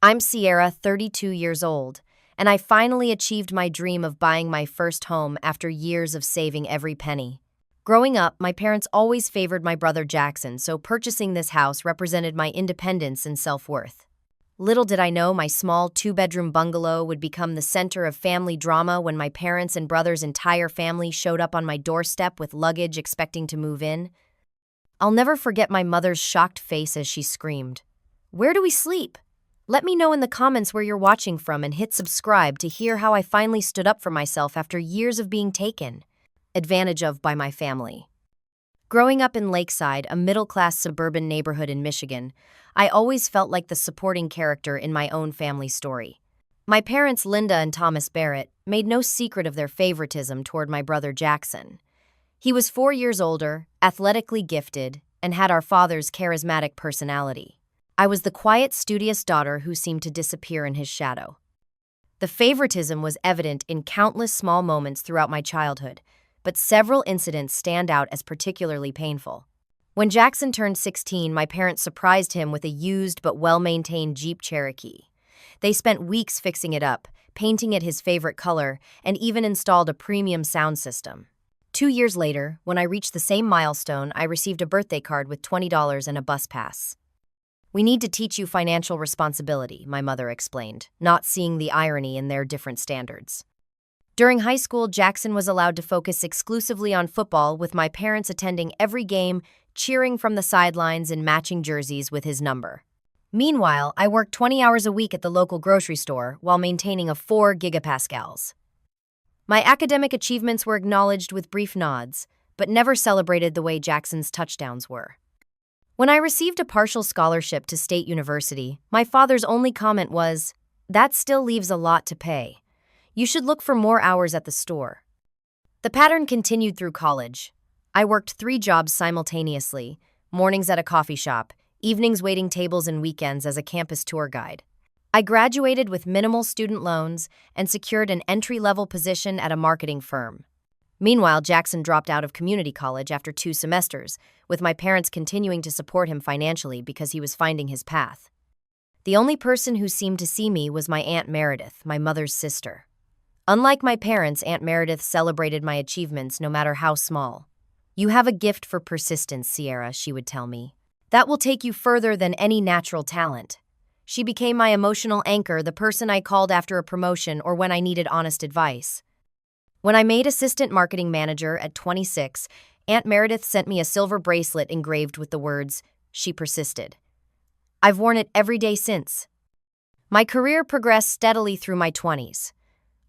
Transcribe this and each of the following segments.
I'm Sierra, 32 years old, and I finally achieved my dream of buying my first home after years of saving every penny. Growing up, my parents always favored my brother Jackson, so purchasing this house represented my independence and self-worth. Little did I know my small two-bedroom bungalow would become the center of family drama when my parents' and brother's entire family showed up on my doorstep with luggage expecting to move in. I'll never forget my mother's shocked face as she screamed, "Where do we sleep?" Let me know in the comments where you're watching from and hit subscribe to hear how I finally stood up for myself after years of being taken advantage of by my family. Growing up in Lakeside, a middle-class suburban neighborhood in Michigan, I always felt like the supporting character in my own family story. My parents, Linda and Thomas Barrett, made no secret of their favoritism toward my brother Jackson. He was 4 years older, athletically gifted, and had our father's charismatic personality. I was the quiet, studious daughter who seemed to disappear in his shadow. The favoritism was evident in countless small moments throughout my childhood, but several incidents stand out as particularly painful. When Jackson turned 16, my parents surprised him with a used but well-maintained Jeep Cherokee. They spent weeks fixing it up, painting it his favorite color, and even installed a premium sound system. 2 years later, when I reached the same milestone, I received a birthday card with $20 and a bus pass. "We need to teach you financial responsibility," my mother explained, not seeing the irony in their different standards. During high school, Jackson was allowed to focus exclusively on football, with my parents attending every game, cheering from the sidelines in matching jerseys with his number. Meanwhile, I worked 20 hours a week at the local grocery store while maintaining a 4 gigapascals. My academic achievements were acknowledged with brief nods, but never celebrated the way Jackson's touchdowns were. When I received a partial scholarship to State University, my father's only comment was, "That still leaves a lot to pay. You should look for more hours at the store." The pattern continued through college. I worked 3 jobs simultaneously, mornings at a coffee shop, evenings waiting tables, and weekends as a campus tour guide. I graduated with minimal student loans and secured an entry-level position at a marketing firm. Meanwhile, Jackson dropped out of community college after 2 semesters, with my parents continuing to support him financially because he was finding his path. The only person who seemed to see me was my Aunt Meredith, my mother's sister. Unlike my parents, Aunt Meredith celebrated my achievements no matter how small. "You have a gift for persistence, Sierra," she would tell me. "That will take you further than any natural talent." She became my emotional anchor, the person I called after a promotion or when I needed honest advice. When I made assistant marketing manager at 26, Aunt Meredith sent me a silver bracelet engraved with the words, "She persisted." I've worn it every day since. My career progressed steadily through my 20s.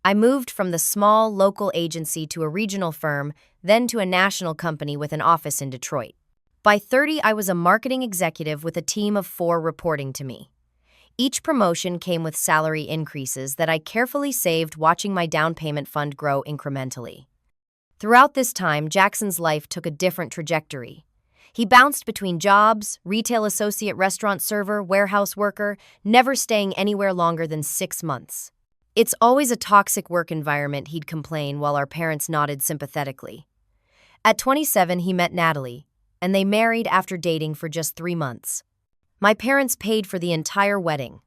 I moved from the small local agency to a regional firm, then to a national company with an office in Detroit. By 30, I was a marketing executive with a team of 4 reporting to me. Each promotion came with salary increases that I carefully saved, watching my down payment fund grow incrementally. Throughout this time, Jackson's life took a different trajectory. He bounced between jobs, retail associate, restaurant server, warehouse worker, never staying anywhere longer than 6 months. "It's always a toxic work environment," he'd complain while our parents nodded sympathetically. At 27, he met Natalie, and they married after dating for just 3 months. My parents paid for the entire wedding.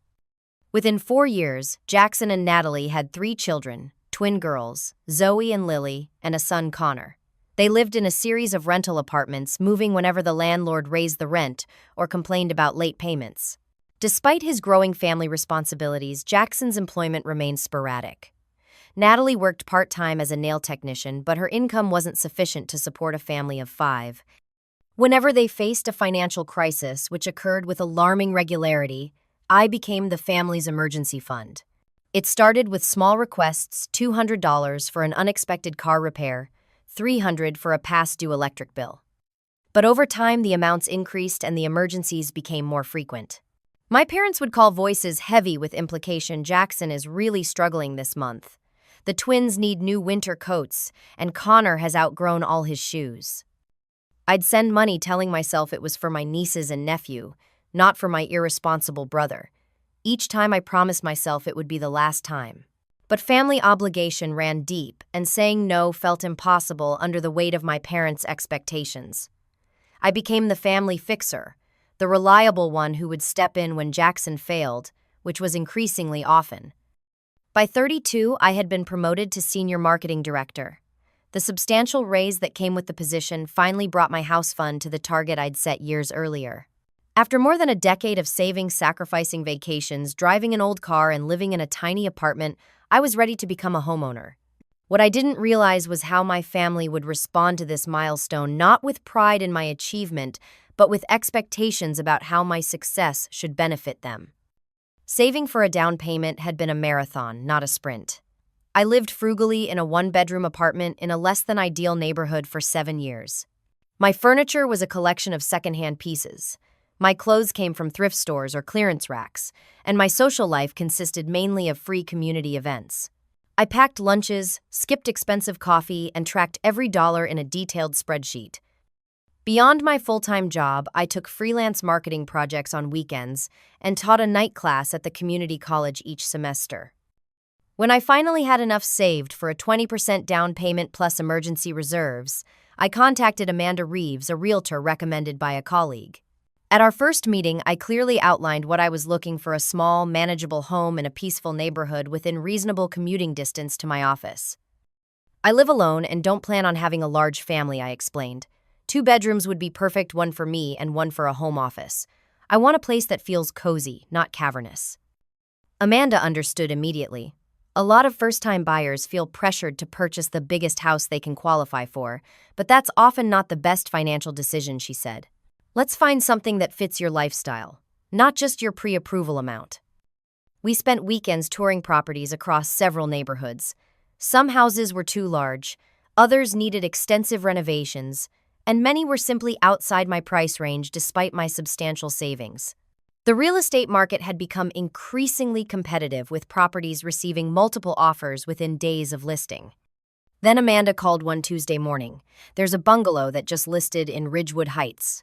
Within 4 years, Jackson and Natalie had 3 children, twin girls, Zoe and Lily, and a son, Connor. They lived in a series of rental apartments, moving whenever the landlord raised the rent or complained about late payments. Despite his growing family responsibilities, Jackson's employment remained sporadic. Natalie worked part-time as a nail technician, but her income wasn't sufficient to support a family of 5. Whenever they faced a financial crisis, which occurred with alarming regularity, I became the family's emergency fund. It started with small requests: $200 for an unexpected car repair, $300 for a past-due electric bill. But over time, the amounts increased and the emergencies became more frequent. My parents would call voices heavy with implication. "Jackson is really struggling this month. The twins need new winter coats, and Connor has outgrown all his shoes." I'd send money telling myself it was for my nieces and nephew, not for my irresponsible brother. Each time I promised myself it would be the last time. But family obligation ran deep, and saying no felt impossible under the weight of my parents' expectations. I became the family fixer, the reliable one who would step in when Jackson failed, which was increasingly often. By 32, I had been promoted to senior marketing director. The substantial raise that came with the position finally brought my house fund to the target I'd set years earlier. After more than a decade of saving, sacrificing vacations, driving an old car, and living in a tiny apartment, I was ready to become a homeowner. What I didn't realize was how my family would respond to this milestone, not with pride in my achievement, but with expectations about how my success should benefit them. Saving for a down payment had been a marathon, not a sprint. I lived frugally in a one-bedroom apartment in a less-than-ideal neighborhood for 7 years. My furniture was a collection of secondhand pieces. My clothes came from thrift stores or clearance racks, and my social life consisted mainly of free community events. I packed lunches, skipped expensive coffee, and tracked every dollar in a detailed spreadsheet. Beyond my full-time job, I took freelance marketing projects on weekends and taught a night class at the community college each semester. When I finally had enough saved for a 20% down payment plus emergency reserves, I contacted Amanda Reeves, a realtor recommended by a colleague. At our first meeting, I clearly outlined what I was looking for: a small, manageable home in a peaceful neighborhood within reasonable commuting distance to my office. I live alone and don't plan on having a large family, I explained. 2 bedrooms would be perfect, one for me and one for a home office. I want a place that feels cozy, not cavernous. Amanda understood immediately. A lot of first-time buyers feel pressured to purchase the biggest house they can qualify for, but that's often not the best financial decision, she said. Let's find something that fits your lifestyle, not just your pre-approval amount. We spent weekends touring properties across several neighborhoods. Some houses were too large, others needed extensive renovations, and many were simply outside my price range despite my substantial savings. The real estate market had become increasingly competitive, with properties receiving multiple offers within days of listing. Then Amanda called one Tuesday morning. There's a bungalow that just listed in Ridgewood Heights.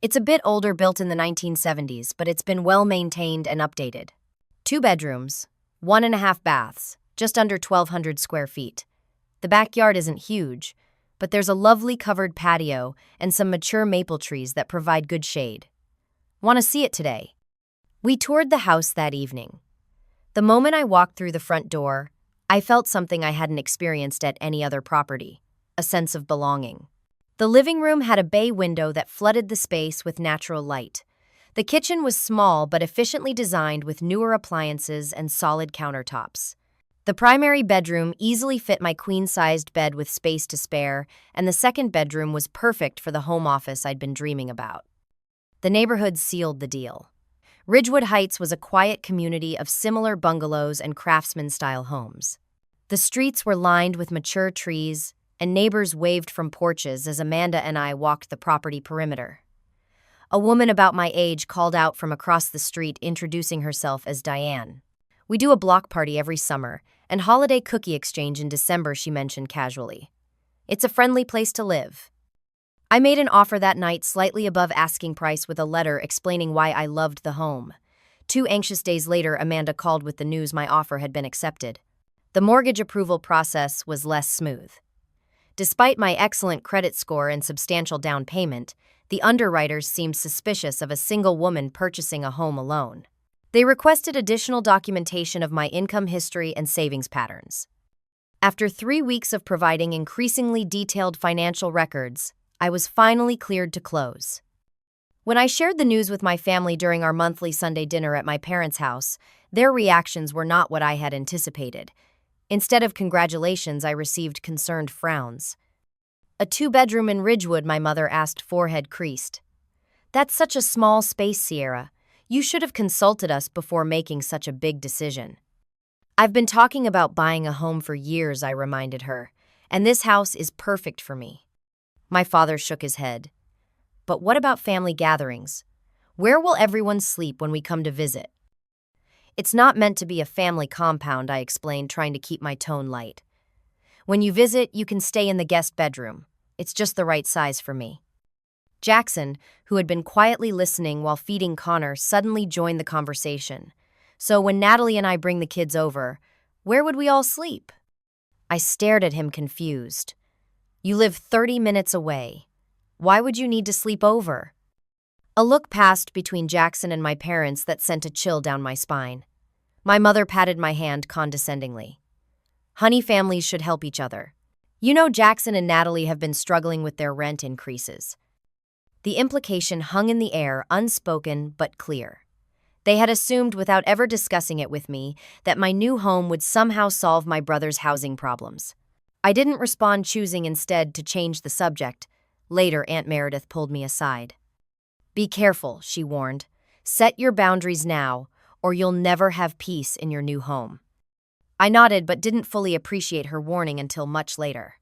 It's a bit older, built in the 1970s, but it's been well maintained and updated. 2 bedrooms, 1.5 baths, just under 1,200 square feet. The backyard isn't huge, but there's a lovely covered patio and some mature maple trees that provide good shade. Want to see it today? We toured the house that evening. The moment I walked through the front door, I felt something I hadn't experienced at any other property: a sense of belonging. The living room had a bay window that flooded the space with natural light. The kitchen was small but efficiently designed, with newer appliances and solid countertops. The primary bedroom easily fit my queen-sized bed with space to spare, and the second bedroom was perfect for the home office I'd been dreaming about. The neighborhood sealed the deal. Ridgewood Heights was a quiet community of similar bungalows and craftsman-style homes. The streets were lined with mature trees, and neighbors waved from porches as Amanda and I walked the property perimeter. A woman about my age called out from across the street, introducing herself as Diane. We do a block party every summer, and holiday cookie exchange in December, she mentioned casually. It's a friendly place to live. I made an offer that night slightly above asking price, with a letter explaining why I loved the home. 2 anxious days later, Amanda called with the news my offer had been accepted. The mortgage approval process was less smooth. Despite my excellent credit score and substantial down payment, the underwriters seemed suspicious of a single woman purchasing a home alone. They requested additional documentation of my income history and savings patterns. After 3 weeks of providing increasingly detailed financial records, I was finally cleared to close. When I shared the news with my family during our monthly Sunday dinner at my parents' house, their reactions were not what I had anticipated. Instead of congratulations, I received concerned frowns. "A 2-bedroom in Ridgewood," my mother asked, forehead creased. "That's such a small space, Sierra. You should have consulted us before making such a big decision." "I've been talking about buying a home for years," I reminded her, "and this house is perfect for me." My father shook his head. "But what about family gatherings? Where will everyone sleep when we come to visit?" "It's not meant to be a family compound," I explained, trying to keep my tone light. "When you visit, you can stay in the guest bedroom. It's just the right size for me." Jackson, who had been quietly listening while feeding Connor, suddenly joined the conversation. "So when Natalie and I bring the kids over, where would we all sleep?" I stared at him, confused. "You live 30 minutes away. Why would you need to sleep over?" A look passed between Jackson and my parents that sent a chill down my spine. My mother patted my hand condescendingly. Honey, families should help each other. You know, Jackson and Natalie have been struggling with their rent increases. The implication hung in the air, unspoken but clear. They had assumed, without ever discussing it with me, that my new home would somehow solve my brother's housing problems. I didn't respond, choosing instead to change the subject. Later, Aunt Meredith pulled me aside. Be careful, she warned. Set your boundaries now, or you'll never have peace in your new home. I nodded but didn't fully appreciate her warning until much later.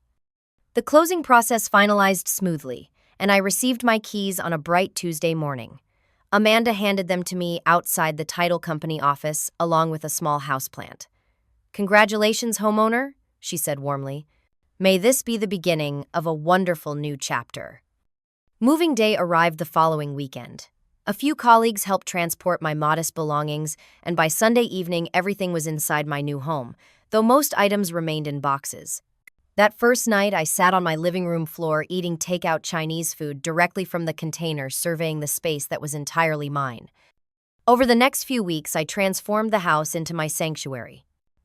The closing process finalized smoothly, and I received my keys on a bright Tuesday morning. Amanda handed them to me outside the title company office, along with a small houseplant. Congratulations, homeowner, she said warmly. May this be the beginning of a wonderful new chapter. Moving day arrived the following weekend. A few colleagues helped transport my modest belongings, and by Sunday evening everything was inside my new home, though most items remained in boxes. That first night, I sat on my living room floor eating takeout Chinese food directly from the container, surveying the space that was entirely mine. Over the next few weeks, I transformed the house into my sanctuary.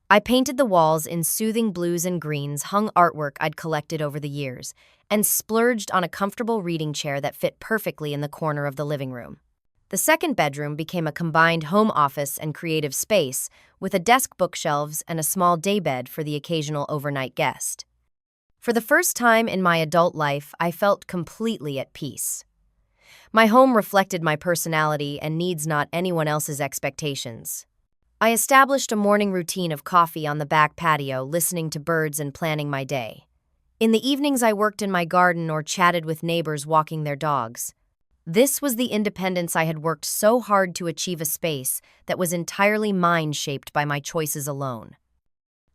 I painted the walls in soothing blues and greens, hung artwork I'd collected over the years, and splurged on a comfortable reading chair that fit perfectly in the corner of the living room. The second bedroom became a combined home office and creative space, with a desk, bookshelves, and a small daybed for the occasional overnight guest. For the first time in my adult life, I felt completely at peace. My home reflected my personality and needs, not anyone else's expectations. I established a morning routine of coffee on the back patio, listening to birds and planning my day. In the evenings, I worked in my garden or chatted with neighbors walking their dogs. This was the independence I had worked so hard to achieve, a space that was entirely mine, shaped by my choices alone.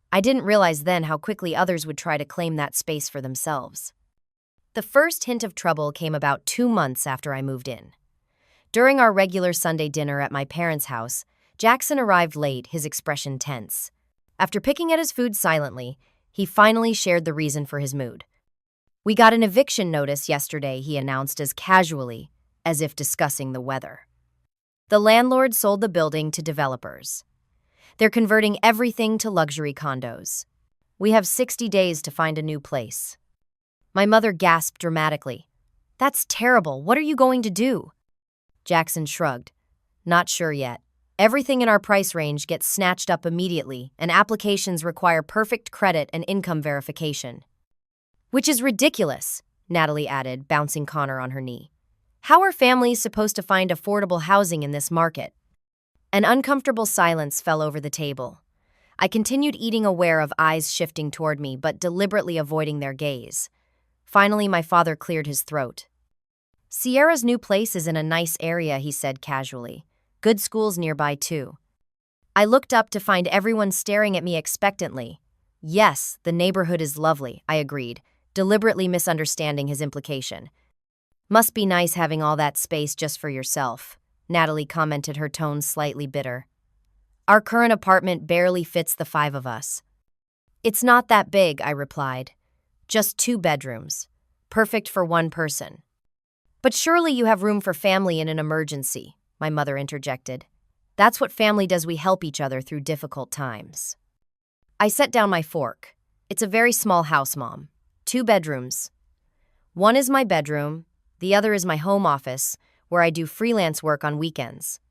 I didn't realize then how quickly others would try to claim that space for themselves. The first hint of trouble came about 2 months after I moved in. During our regular Sunday dinner at my parents' house, Jackson arrived late, his expression tense. After picking at his food silently, he finally shared the reason for his mood. We got an eviction notice yesterday, he announced as casually as if discussing the weather. The landlord sold the building to developers. They're converting everything to luxury condos. We have 60 days to find a new place. My mother gasped dramatically. That's terrible. What are you going to do? Jackson shrugged. Not sure yet. Everything in our price range gets snatched up immediately, and applications require perfect credit and income verification. Which is ridiculous, Natalie added, bouncing Connor on her knee. How are families supposed to find affordable housing in this market? An uncomfortable silence fell over the table. I continued eating, aware of eyes shifting toward me, but deliberately avoiding their gaze. Finally, my father cleared his throat. Sierra's new place is in a nice area, he said casually. Good schools nearby, too. I looked up to find everyone staring at me expectantly. Yes, the neighborhood is lovely, I agreed, deliberately misunderstanding his implication. Must be nice having all that space just for yourself, Natalie commented, her tone slightly bitter. Our current apartment barely fits the 5 of us. It's not that big, I replied. Just 2 bedrooms. Perfect for 1 person. But surely you have room for family in an emergency, my mother interjected. That's what family does, we help each other through difficult times. I set down my fork. It's a very small house, Mom. 2 bedrooms. One is my bedroom, the other is my home office, where I do freelance work on weekends.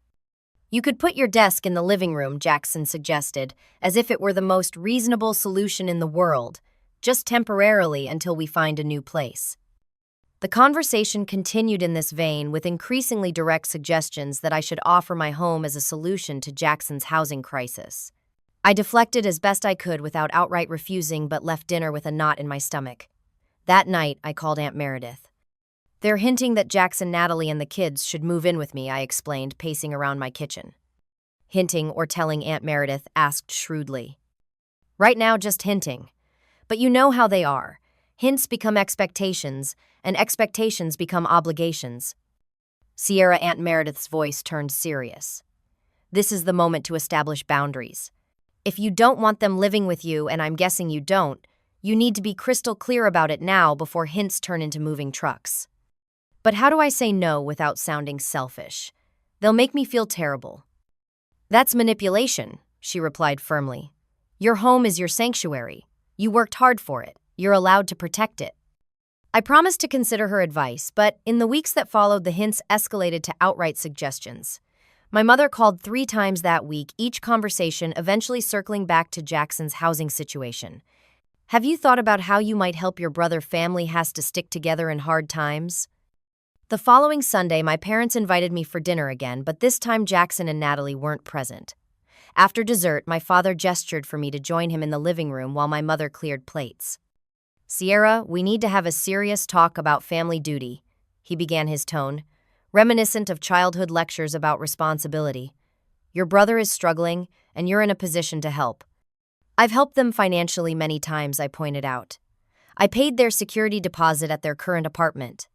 You could put your desk in the living room, Jackson suggested, as if it were the most reasonable solution in the world, just temporarily until we find a new place. The conversation continued in this vein, with increasingly direct suggestions that I should offer my home as a solution to Jackson's housing crisis. I deflected as best I could without outright refusing, but left dinner with a knot in my stomach. That night, I called Aunt Meredith. They're hinting that Jackson, Natalie, and the kids should move in with me, I explained, pacing around my kitchen. Hinting or telling, Aunt Meredith asked shrewdly. Right now, just hinting. But you know how they are. Hints become expectations, and expectations become obligations. Sierra, Aunt Meredith's voice turned serious. This is the moment to establish boundaries. If you don't want them living with you, and I'm guessing you don't, you need to be crystal clear about it now before hints turn into moving trucks. But how do I say no without sounding selfish? They'll make me feel terrible. That's manipulation, she replied firmly. Your home is your sanctuary. You worked hard for it. You're allowed to protect it. I promised to consider her advice, but in the weeks that followed, the hints escalated to outright suggestions. My mother called 3 times that week, each conversation eventually circling back to Jackson's housing situation. Have you thought about how you might help your brother? Family has to stick together in hard times. The following Sunday, my parents invited me for dinner again, but this time Jackson and Natalie weren't present. After dessert, my father gestured for me to join him in the living room while my mother cleared plates. Sierra, we need to have a serious talk about family duty, he began, his tone reminiscent of childhood lectures about responsibility. Your brother is struggling, and you're in a position to help. I've helped them financially many times, I pointed out. I paid their security deposit at their current apartment.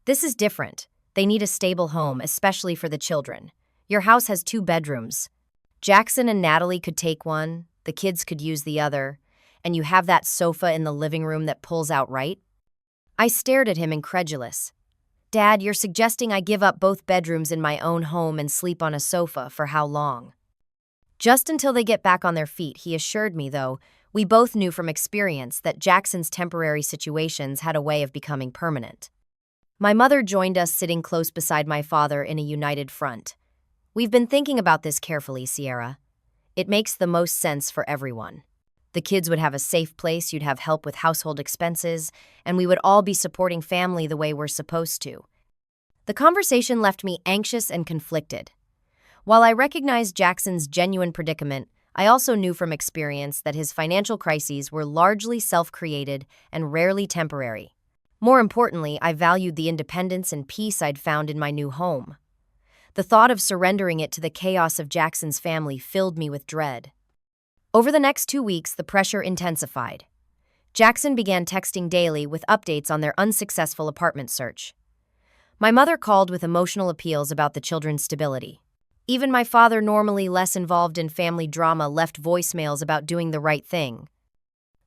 This is different. They need a stable home, especially for the children. Your house has 2 bedrooms. Jackson and Natalie could take one, the kids could use the other, and you have that sofa in the living room that pulls out right? I stared at him, incredulous. Dad, you're suggesting I give up both bedrooms in my own home and sleep on a sofa for how long? Just until they get back on their feet, he assured me, though. We both knew from experience that Jackson's temporary situations had a way of becoming permanent. My mother joined us, sitting close beside my father in a united front. We've been thinking about this carefully, Sierra. It makes the most sense for everyone. The kids would have a safe place, you'd have help with household expenses, and we would all be supporting family the way we're supposed to. The conversation left me anxious and conflicted. While I recognized Jackson's genuine predicament, I also knew from experience that his financial crises were largely self-created and rarely temporary. More importantly, I valued the independence and peace I'd found in my new home. The thought of surrendering it to the chaos of Jackson's family filled me with dread. Over the next 2 weeks, the pressure intensified. Jackson began texting daily with updates on their unsuccessful apartment search. My mother called with emotional appeals about the children's stability. Even my father, normally less involved in family drama, left voicemails about doing the right thing.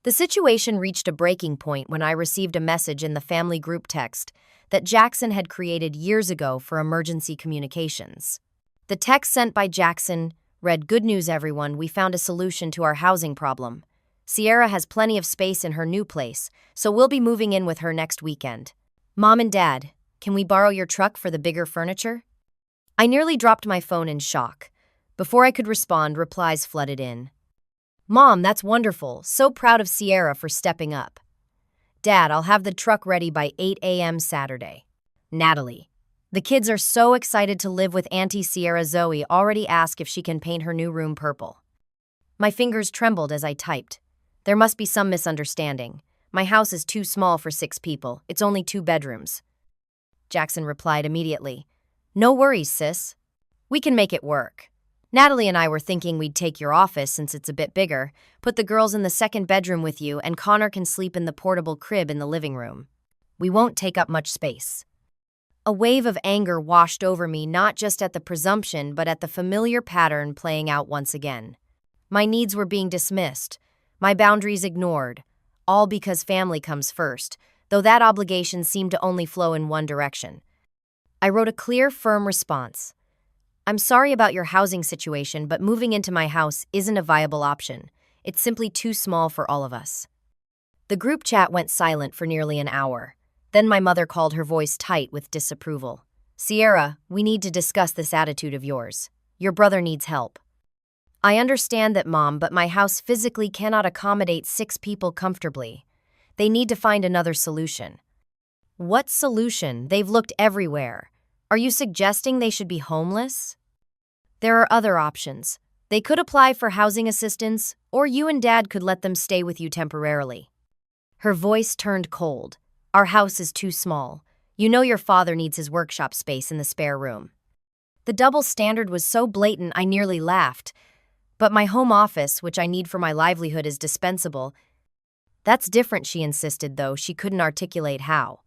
The situation reached a breaking point when I received a message in the family group text that Jackson had created years ago for emergency communications. The text sent by Jackson read, "Good news, everyone, we found a solution to our housing problem. Sierra has plenty of space in her new place, so we'll be moving in with her next weekend. Mom and Dad, can we borrow your truck for the bigger furniture?" I nearly dropped my phone in shock. Before I could respond, replies flooded in. "Mom, that's wonderful. So proud of Sierra for stepping up." "Dad, I'll have the truck ready by 8 a.m. Saturday." Natalie, "The kids are so excited to live with Auntie Sierra. Zoe already asked if she can paint her new room purple." My fingers trembled as I typed. There must be some misunderstanding. My house is too small for 6 people. It's only 2 bedrooms. Jackson replied immediately. "No worries, sis. We can make it work. Natalie and I were thinking we'd take your office since it's a bit bigger, put the girls in the 2nd bedroom with you, and Connor can sleep in the portable crib in the living room. We won't take up much space." A wave of anger washed over me, not just at the presumption, but at the familiar pattern playing out once again. My needs were being dismissed, my boundaries ignored, all because family comes first, though that obligation seemed to only flow in one direction. I wrote a clear, firm response. "I'm sorry about your housing situation, but moving into my house isn't a viable option. It's simply too small for all of us." The group chat went silent for nearly an hour. Then my mother called, her voice tight with disapproval. "Sierra, we need to discuss this attitude of yours. Your brother needs help." "I understand that, Mom, but my house physically cannot accommodate 6 people comfortably. They need to find another solution." "What solution? They've looked everywhere. Are you suggesting they should be homeless?" "There are other options. They could apply for housing assistance, or you and Dad could let them stay with you temporarily." Her voice turned cold. "Our house is too small. You know your father needs his workshop space in the spare room." The double standard was so blatant I nearly laughed. "But my home office, which I need for my livelihood, is dispensable." "That's different," she insisted, though she couldn't articulate how.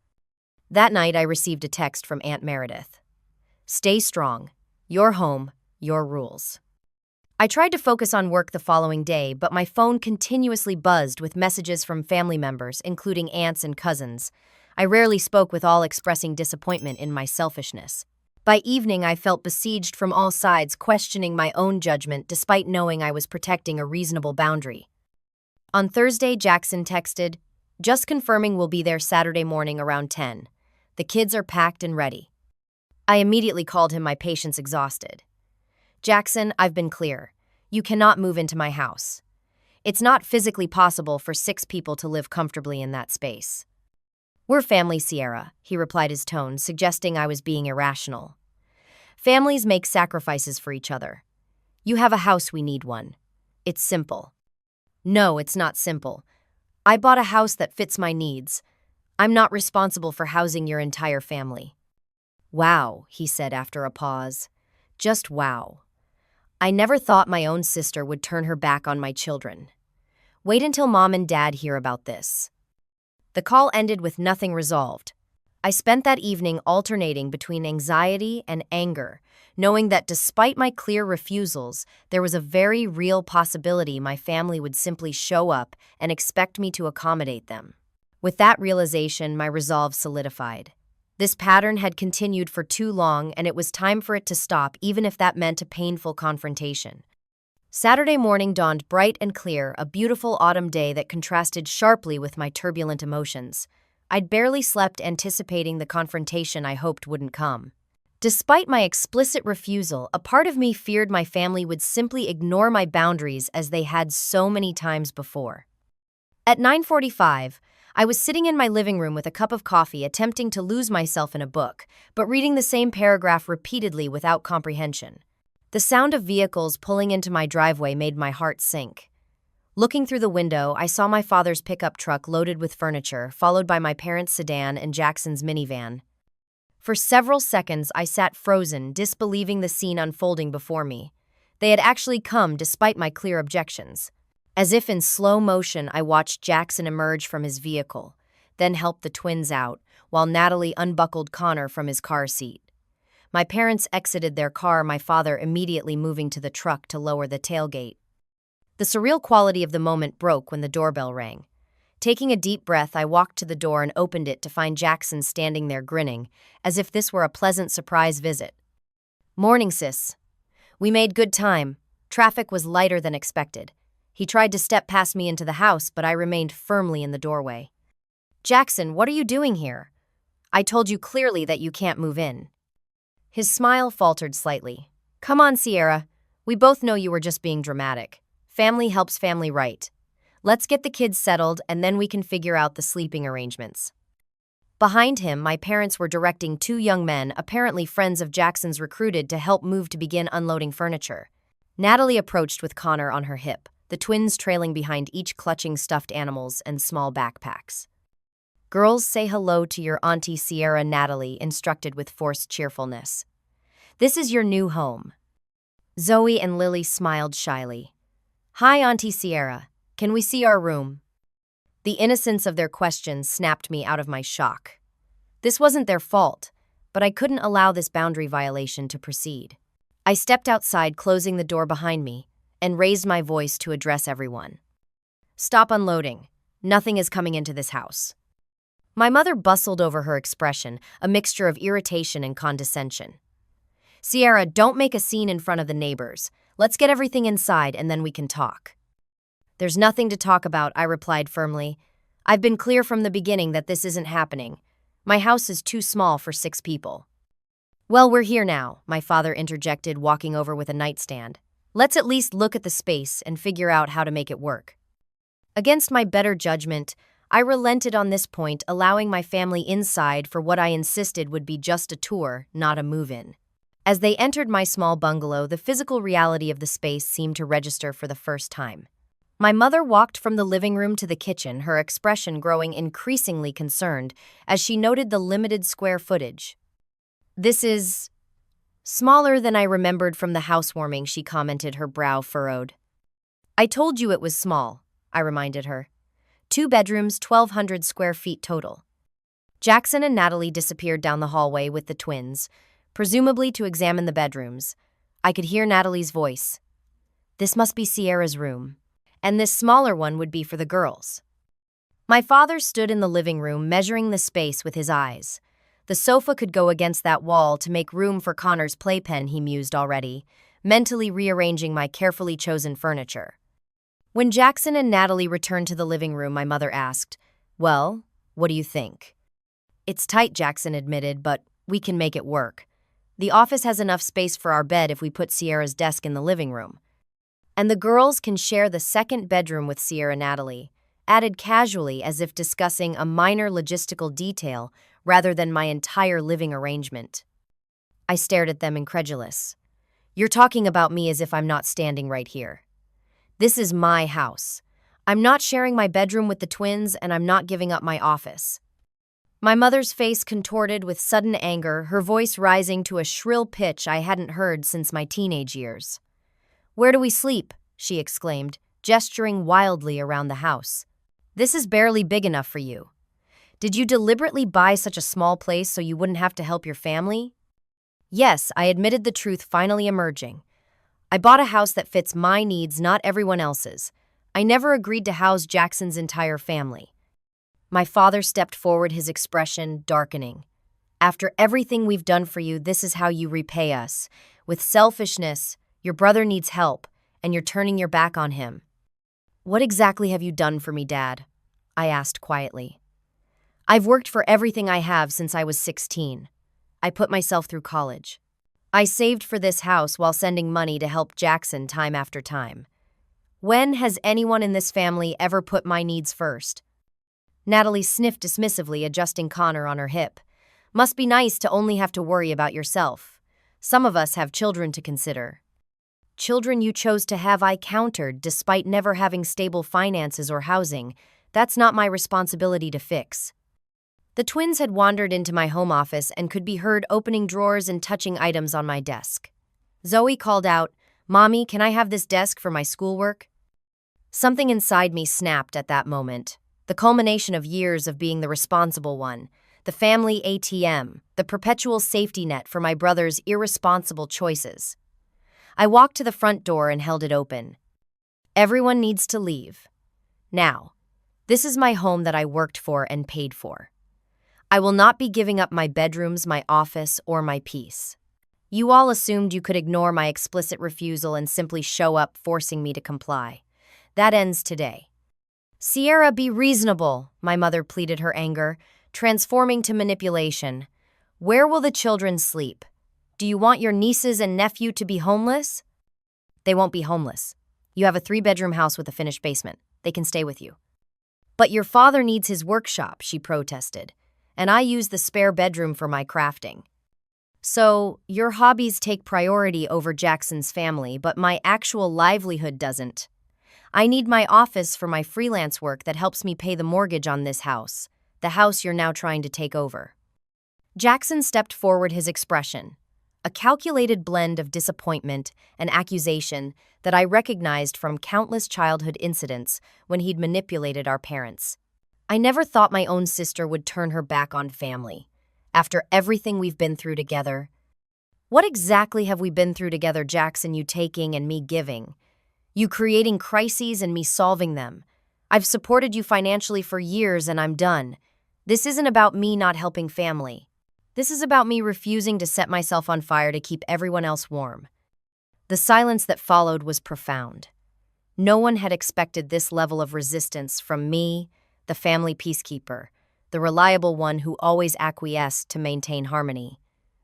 That night I received a text from Aunt Meredith. "Stay strong. Your home, your rules." I tried to focus on work the following day, but my phone continuously buzzed with messages from family members, including aunts and cousins. I rarely spoke, with all expressing disappointment in my selfishness. By evening, I felt besieged from all sides, questioning my own judgment despite knowing I was protecting a reasonable boundary. On Thursday, Jackson texted, "Just confirming we'll be there Saturday morning around 10. The kids are packed and ready." I immediately called him, my patience exhausted. "Jackson, I've been clear. You cannot move into my house. It's not physically possible for 6 people to live comfortably in that space." "We're family, Sierra," he replied, his tone suggesting I was being irrational. "Families make sacrifices for each other. You have a house, we need one. It's simple." "No, it's not simple. I bought a house that fits my needs. I'm not responsible for housing your entire family." "Wow," he said after a pause. "Just wow. I never thought my own sister would turn her back on my children. Wait until Mom and Dad hear about this." The call ended with nothing resolved. I spent that evening alternating between anxiety and anger, knowing that despite my clear refusals, there was a very real possibility my family would simply show up and expect me to accommodate them. With that realization, my resolve solidified. This pattern had continued for too long, and it was time for it to stop, even if that meant a painful confrontation. Saturday morning dawned bright and clear, a beautiful autumn day that contrasted sharply with my turbulent emotions. I'd barely slept, anticipating the confrontation I hoped wouldn't come. Despite my explicit refusal, a part of me feared my family would simply ignore my boundaries as they had so many times before. At 9:45, I was sitting in my living room with a cup of coffee, attempting to lose myself in a book, but reading the same paragraph repeatedly without comprehension. The sound of vehicles pulling into my driveway made my heart sink. Looking through the window, I saw my father's pickup truck loaded with furniture, followed by my parents' sedan and Jackson's minivan. For several seconds, I sat frozen, disbelieving the scene unfolding before me. They had actually come despite my clear objections. As if in slow motion, I watched Jackson emerge from his vehicle, then help the twins out, while Natalie unbuckled Connor from his car seat. My parents exited their car, my father immediately moving to the truck to lower the tailgate. The surreal quality of the moment broke when the doorbell rang. Taking a deep breath, I walked to the door and opened it to find Jackson standing there grinning, as if this were a pleasant surprise visit. "Morning, sis. We made good time. Traffic was lighter than expected." He tried to step past me into the house, but I remained firmly in the doorway. "Jackson, what are you doing here? I told you clearly that you can't move in." His smile faltered slightly. "Come on, Sierra. We both know you were just being dramatic. Family helps family, right? Let's get the kids settled, and then we can figure out the sleeping arrangements." Behind him, my parents were directing 2 young men, apparently friends of Jackson's, recruited to help move, to begin unloading furniture. Natalie approached with Connor on her hip, the twins trailing behind, each clutching stuffed animals and small backpacks. "Girls, say hello to your Auntie Sierra," Natalie instructed with forced cheerfulness. "This is your new home." Zoe and Lily smiled shyly. "Hi, Auntie Sierra. Can we see our room?" The innocence of their questions snapped me out of my shock. This wasn't their fault, but I couldn't allow this boundary violation to proceed. I stepped outside, closing the door behind me, and raised my voice to address everyone. "Stop unloading. Nothing is coming into this house." My mother bustled over, her expression a mixture of irritation and condescension. "Sierra, don't make a scene in front of the neighbors. Let's get everything inside and then we can talk." "There's nothing to talk about," I replied firmly. "I've been clear from the beginning that this isn't happening. My house is too small for 6 people." "Well, we're here now," my father interjected, walking over with a nightstand. "Let's at least look at the space and figure out how to make it work." Against my better judgment, I relented on this point, allowing my family inside for what I insisted would be just a tour, not a move-in. As they entered my small bungalow, the physical reality of the space seemed to register for the first time. My mother walked from the living room to the kitchen, her expression growing increasingly concerned as she noted the limited square footage. "This is smaller than I remembered from the housewarming," she commented, her brow furrowed. "I told you it was small," I reminded her. 2 bedrooms, 1,200 square feet total. Jackson and Natalie disappeared down the hallway with the twins, presumably to examine the bedrooms. I could hear Natalie's voice. "This must be Sierra's room, and this smaller one would be for the girls." My father stood in the living room, measuring the space with his eyes. The sofa could go against that wall to make room for Connor's playpen, he mused already, mentally rearranging my carefully chosen furniture. When Jackson and Natalie returned to the living room, my mother asked, "Well, what do you think?" "It's tight," Jackson admitted, "but we can make it work. The office has enough space for our bed if we put Sierra's desk in the living room. And the girls can share the second bedroom with Sierra." Natalie added casually, as if discussing a minor logistical detail rather than my entire living arrangement. I stared at them incredulous. "You're talking about me as if I'm not standing right here. This is my house. I'm not sharing my bedroom with the twins, and I'm not giving up my office." My mother's face contorted with sudden anger, her voice rising to a shrill pitch I hadn't heard since my teenage years. "Where do we sleep?" she exclaimed, gesturing wildly around the house. "This is barely big enough for you. Did you deliberately buy such a small place so you wouldn't have to help your family?" Yes, I admitted, the truth finally emerging. I bought a house that fits my needs, not everyone else's. I never agreed to house Jackson's entire family. My father stepped forward, his expression darkening. "After everything we've done for you, this is how you repay us. With selfishness, your brother needs help, and you're turning your back on him." "What exactly have you done for me, Dad?" I asked quietly. "I've worked for everything I have since I was 16. I put myself through college. I saved for this house while sending money to help Jackson time after time. When has anyone in this family ever put my needs first?" Natalie sniffed dismissively, adjusting Connor on her hip. "Must be nice to only have to worry about yourself. Some of us have children to consider." "Children you chose to have," I countered, "despite never having stable finances or housing. That's not my responsibility to fix." The twins had wandered into my home office and could be heard opening drawers and touching items on my desk. Zoe called out, "Mommy, can I have this desk for my schoolwork?" Something inside me snapped at that moment. The culmination of years of being the responsible one, the family ATM, the perpetual safety net for my brother's irresponsible choices. I walked to the front door and held it open. "Everyone needs to leave. Now, this is my home that I worked for and paid for. I will not be giving up my bedrooms, my office, or my peace. You all assumed you could ignore my explicit refusal and simply show up, forcing me to comply. That ends today." "Sierra, be reasonable," my mother pleaded, her anger transforming to manipulation. "Where will the children sleep? Do you want your nieces and nephew to be homeless?" "They won't be homeless. You have a 3-bedroom house with a finished basement. They can stay with you." "But your father needs his workshop," she protested, "and I use the spare bedroom for my crafting." "So, your hobbies take priority over Jackson's family, but my actual livelihood doesn't. I need my office for my freelance work that helps me pay the mortgage on this house, the house you're now trying to take over." Jackson stepped forward, his expression a calculated blend of disappointment and accusation that I recognized from countless childhood incidents when he'd manipulated our parents. I never thought my own sister would turn her back on family. After everything we've been through together. "What exactly have we been through together, Jackson, you taking and me giving? You creating crises and me solving them. I've supported you financially for years and I'm done. This isn't about me not helping family. This is about me refusing to set myself on fire to keep everyone else warm." The silence that followed was profound. No one had expected this level of resistance from me, the family peacekeeper, the reliable one who always acquiesced to maintain harmony.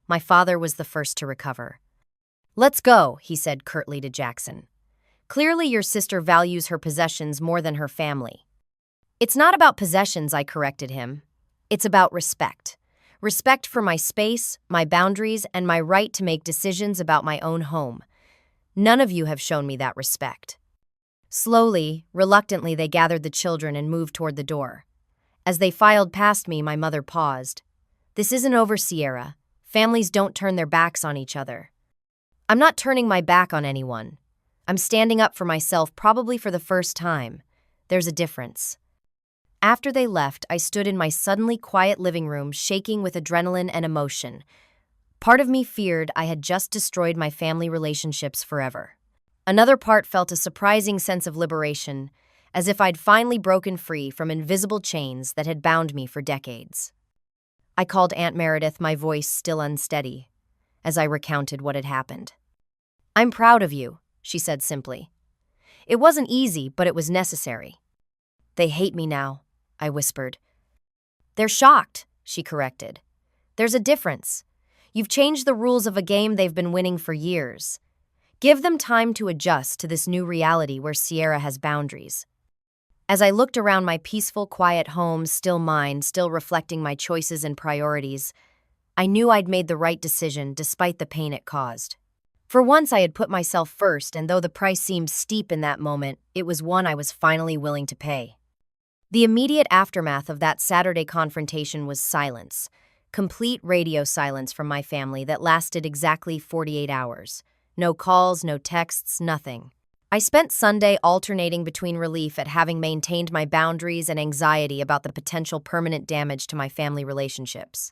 My father was the first to recover. "Let's go," he said curtly to Jackson. "Clearly your sister values her possessions more than her family." "It's not about possessions," I corrected him. "It's about respect. Respect for my space, my boundaries, and my right to make decisions about my own home. None of you have shown me that respect." Slowly, reluctantly, they gathered the children and moved toward the door. As they filed past me, my mother paused. "This isn't over, Sierra. Families don't turn their backs on each other." "I'm not turning my back on anyone. I'm standing up for myself, probably for the first time. There's a difference." After they left, I stood in my suddenly quiet living room, shaking with adrenaline and emotion. Part of me feared I had just destroyed my family relationships forever. Another part felt a surprising sense of liberation, as if I'd finally broken free from invisible chains that had bound me for decades. I called Aunt Meredith, my voice still unsteady, as I recounted what had happened. "I'm proud of you," she said simply. "It wasn't easy, but it was necessary." "They hate me now," I whispered. "They're shocked," she corrected. "There's a difference. You've changed the rules of a game they've been winning for years. Give them time to adjust to this new reality where Sierra has boundaries." As I looked around my peaceful, quiet home, still mine, still reflecting my choices and priorities, I knew I'd made the right decision despite the pain it caused. For once, I had put myself first, and though the price seemed steep in that moment, it was one I was finally willing to pay. The immediate aftermath of that Saturday confrontation was silence, complete radio silence from my family that lasted exactly 48 hours. No calls, no texts, nothing. I spent Sunday alternating between relief at having maintained my boundaries and anxiety about the potential permanent damage to my family relationships.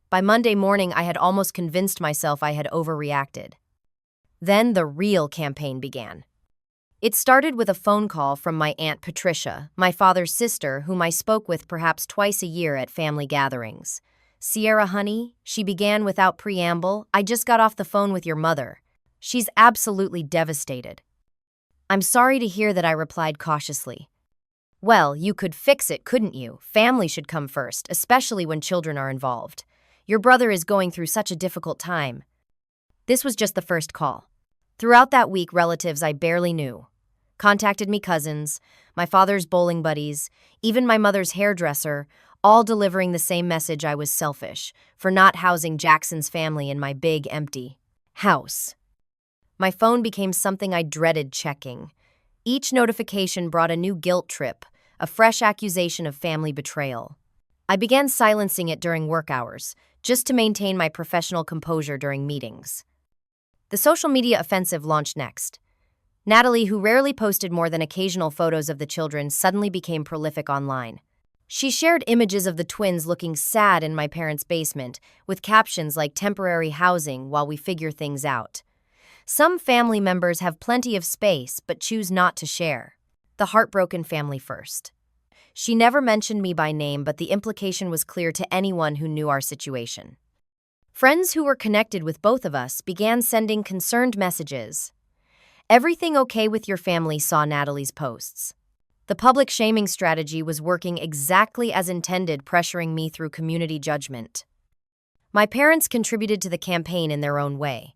By Monday morning, I had almost convinced myself I had overreacted. Then the real campaign began. It started with a phone call from my Aunt Patricia, my father's sister, whom I spoke with perhaps twice a year at family gatherings. "Sierra, honey," she began without preamble, "I just got off the phone with your mother. She's absolutely devastated." "I'm sorry to hear that," I replied cautiously. "Well, you could fix it, couldn't you? Family should come first, especially when children are involved. Your brother is going through such a difficult time." This was just the first call. Throughout that week, relatives I barely knew contacted me, cousins, my father's bowling buddies, even my mother's hairdresser, all delivering the same message: I was selfish for not housing Jackson's family in my big, empty house. My phone became something I dreaded checking. Each notification brought a new guilt trip, a fresh accusation of family betrayal. I began silencing it during work hours, just to maintain my professional composure during meetings. The social media offensive launched next. Natalie, who rarely posted more than occasional photos of the children, suddenly became prolific online. She shared images of the twins looking sad in my parents' basement, with captions like "temporary housing while we figure things out." Some family members have plenty of space but choose not to share. The heartbroken family first. She never mentioned me by name, but the implication was clear to anyone who knew our situation. Friends who were connected with both of us began sending concerned messages. "Everything okay with your family?" saw Natalie's posts. The public shaming strategy was working exactly as intended, pressuring me through community judgment. My parents contributed to the campaign in their own way.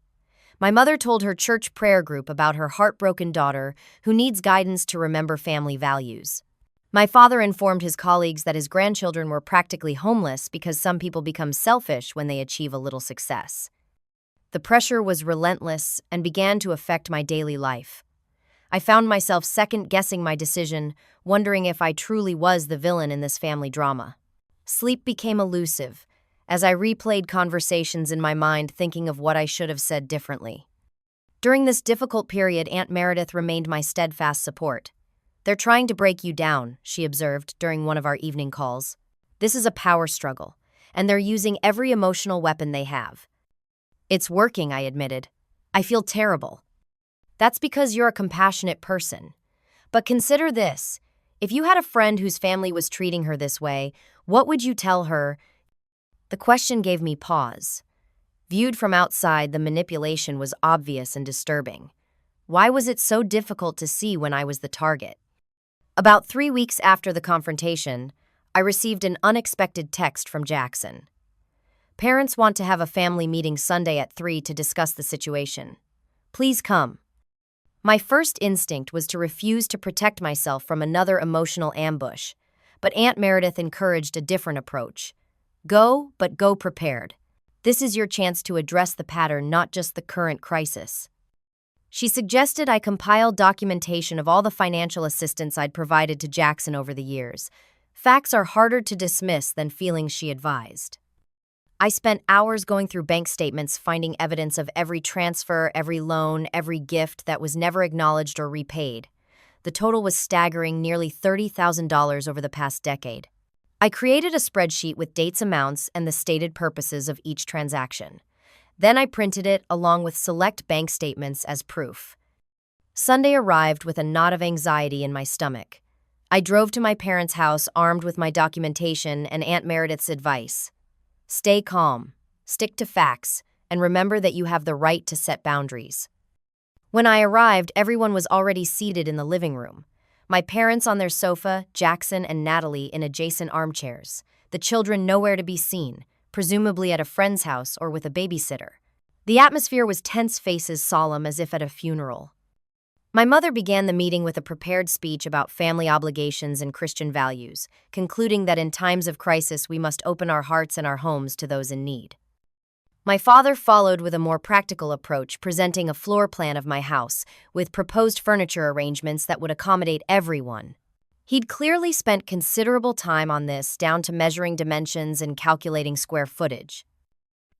My mother told her church prayer group about her heartbroken daughter who needs guidance to remember family values. My father informed his colleagues that his grandchildren were practically homeless because some people become selfish when they achieve a little success. The pressure was relentless and began to affect my daily life. I found myself second-guessing my decision, wondering if I truly was the villain in this family drama. Sleep became elusive, as I replayed conversations in my mind, thinking of what I should have said differently. During this difficult period, Aunt Meredith remained my steadfast support. "They're trying to break you down," she observed during one of our evening calls. "This is a power struggle, and they're using every emotional weapon they have." "It's working," I admitted. "I feel terrible." "That's because you're a compassionate person. But consider this. If you had a friend whose family was treating her this way, what would you tell her?" The question gave me pause. Viewed from outside, the manipulation was obvious and disturbing. Why was it so difficult to see when I was the target? About 3 weeks after the confrontation, I received an unexpected text from Jackson. "Parents want to have a family meeting Sunday at 3 to discuss the situation. Please come." My first instinct was to refuse to protect myself from another emotional ambush, but Aunt Meredith encouraged a different approach. "Go, but go prepared. This is your chance to address the pattern, not just the current crisis." She suggested I compile documentation of all the financial assistance I'd provided to Jackson over the years. Facts are harder to dismiss than feelings, she advised. I spent hours going through bank statements, finding evidence of every transfer, every loan, every gift that was never acknowledged or repaid. The total was staggering, nearly $30,000 over the past decade. I created a spreadsheet with dates, amounts, and the stated purposes of each transaction. Then I printed it along with select bank statements as proof. Sunday arrived with a knot of anxiety in my stomach. I drove to my parents' house armed with my documentation and Aunt Meredith's advice. Stay calm, stick to facts, and remember that you have the right to set boundaries. When I arrived, everyone was already seated in the living room. My parents on their sofa, Jackson and Natalie in adjacent armchairs, the children nowhere to be seen, presumably at a friend's house or with a babysitter. The atmosphere was tense, faces solemn as if at a funeral. My mother began the meeting with a prepared speech about family obligations and Christian values, concluding that in times of crisis we must open our hearts and our homes to those in need. My father followed with a more practical approach, presenting a floor plan of my house, with proposed furniture arrangements that would accommodate everyone. He'd clearly spent considerable time on this, down to measuring dimensions and calculating square footage.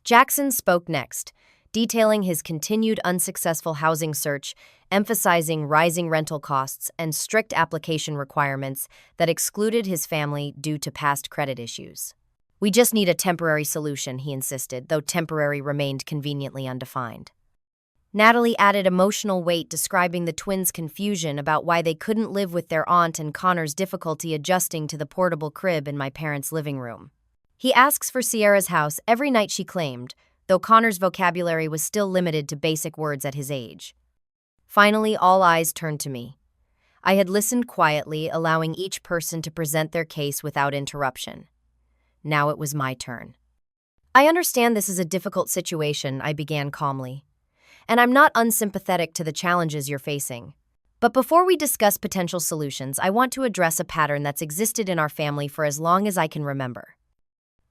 Jackson spoke next, detailing his continued unsuccessful housing search, emphasizing rising rental costs and strict application requirements that excluded his family due to past credit issues. "We just need a temporary solution," he insisted, though temporary remained conveniently undefined. Natalie added emotional weight, describing the twins' confusion about why they couldn't live with their aunt and Connor's difficulty adjusting to the portable crib in my parents' living room. "He asks for Sierra's house every night," she claimed, though Connor's vocabulary was still limited to basic words at his age. Finally, all eyes turned to me. I had listened quietly, allowing each person to present their case without interruption. Now it was my turn. "I understand this is a difficult situation," I began calmly, "and I'm not unsympathetic to the challenges you're facing. But before we discuss potential solutions, I want to address a pattern that's existed in our family for as long as I can remember."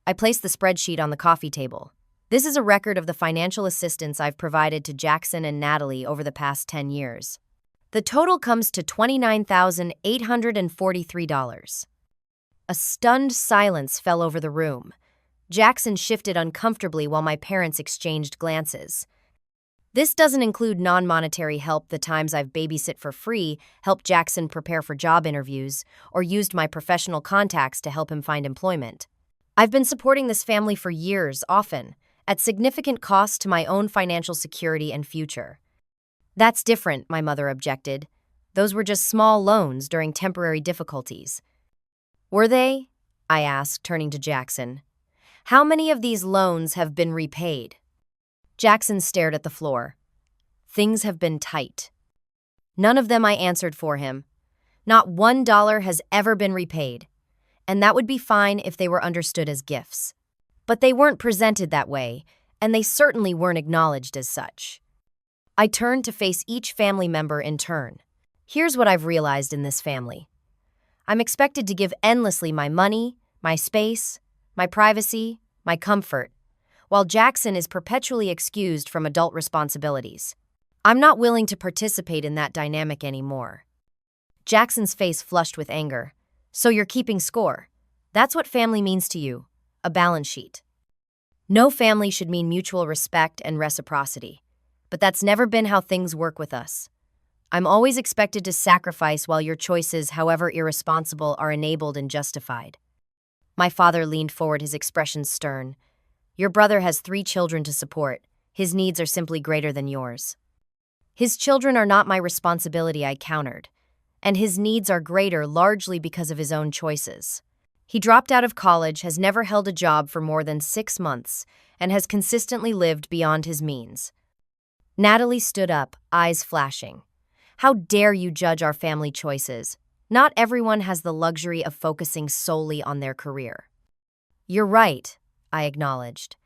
I placed the spreadsheet on the coffee table. This is a record of the financial assistance I've provided to Jackson and Natalie over the past 10 years. The total comes to $29,843. A stunned silence fell over the room. Jackson shifted uncomfortably while my parents exchanged glances. "This doesn't include non-monetary help, the times I've babysit for free, helped Jackson prepare for job interviews, or used my professional contacts to help him find employment. I've been supporting this family for years, often at significant cost to my own financial security and future." "That's different," my mother objected. "Those were just small loans during temporary difficulties." "Were they?" I asked, turning to Jackson. "How many of these loans have been repaid?" Jackson stared at the floor. "Things have been tight." "None of them," I answered for him. "Not $1 has ever been repaid. And that would be fine if they were understood as gifts. But they weren't presented that way, and they certainly weren't acknowledged as such." I turned to face each family member in turn. Here's what I've realized in this family. I'm expected to give endlessly my money, my space, my privacy, my comfort, while Jackson is perpetually excused from adult responsibilities. I'm not willing to participate in that dynamic anymore. Jackson's face flushed with anger. "So you're keeping score. That's what family means to you. A balance sheet." "No family should mean mutual respect and reciprocity. But that's never been how things work with us. I'm always expected to sacrifice while your choices, however irresponsible, are enabled and justified." My father leaned forward, his expression stern. "Your brother has 3 children to support. His needs are simply greater than yours." "His children are not my responsibility," I countered. "And his needs are greater largely because of his own choices. He dropped out of college, has never held a job for more than 6 months, and has consistently lived beyond his means." Natalie stood up, eyes flashing. "How dare you judge our family choices? Not everyone has the luxury of focusing solely on their career." "You're right," I acknowledged.